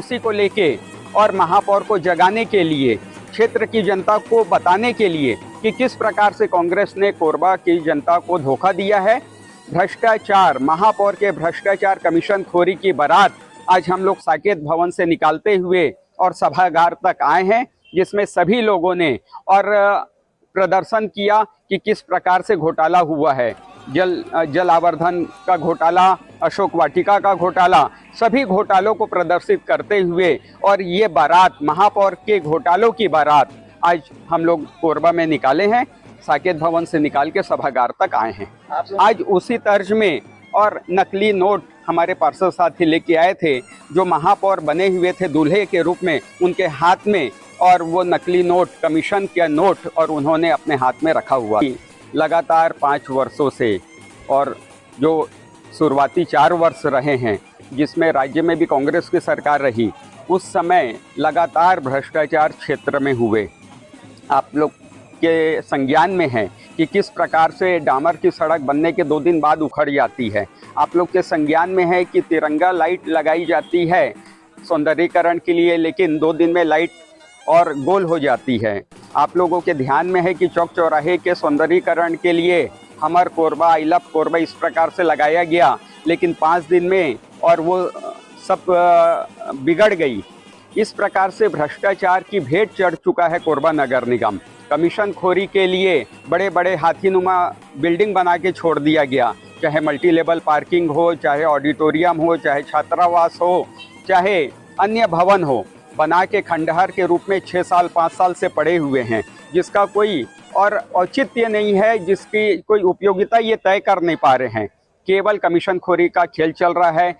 उसी को लेके और महापौर को जगाने के लिए, क्षेत्र की जनता को बताने के लिए कि किस प्रकार से कांग्रेस ने कोरबा की जनता को धोखा दिया है। भ्रष्टाचार, महापौर के भ्रष्टाचार कमीशन खोरी की बारात आज हम लोग साकेत भवन से निकालते हुए और सभागार तक आए हैं, जिसमें सभी लोगों ने और प्रदर्शन किया कि किस प्रकार से घोटाला हुआ है। जल आवर्धन का घोटाला, अशोक वाटिका का घोटाला, सभी घोटालों को प्रदर्शित करते हुए और ये बारात, महापौर के घोटालों की बारात आज हम लोग कोरबा में निकाले हैं। साकेत भवन से निकाल के सभागार तक आए हैं। आज उसी तर्ज में और नकली नोट हमारे पार्षद साथी लेके आए थे, जो महापौर बने हुए थे दूल्हे के रूप में उनके हाथ में, और वो नकली नोट, कमीशन का नोट, और उन्होंने अपने हाथ में रखा हुआ। लगातार 5 वर्षों से, और जो शुरुआती 4 वर्ष रहे हैं जिसमें राज्य में भी कांग्रेस की सरकार रही, उस समय लगातार भ्रष्टाचार क्षेत्र में हुए। आप लोग के संज्ञान में है कि किस प्रकार से डामर की सड़क बनने के 2 दिन बाद उखड़ जाती है। आप लोग के संज्ञान में है कि तिरंगा लाइट लगाई जाती है सौंदर्यीकरण के लिए, लेकिन 2 दिन में लाइट और गोल हो जाती है। आप लोगों के ध्यान में है कि चौक चौराहे के सौंदर्यीकरण के लिए हमर कोरबा, आई लव कोरबा इस प्रकार से लगाया गया, लेकिन 5 दिन में और वो सब बिगड़ गई। इस प्रकार से भ्रष्टाचार की भेंट चढ़ चुका है कोरबा नगर निगम। कमीशन खोरी के लिए बड़े बड़े हाथीनुमा बिल्डिंग बना के छोड़ दिया गया, चाहे मल्टी लेवल पार्किंग हो, चाहे ऑडिटोरियम हो, चाहे छात्रावास हो, चाहे अन्य भवन हो, बना के खंडहर के रूप में 6 साल 5 साल से पड़े हुए हैं, जिसका कोई और औचित्य नहीं है, जिसकी कोई उपयोगिता ये तय कर नहीं पा रहे हैं। केवल कमीशन खोरी का खेल चल रहा है।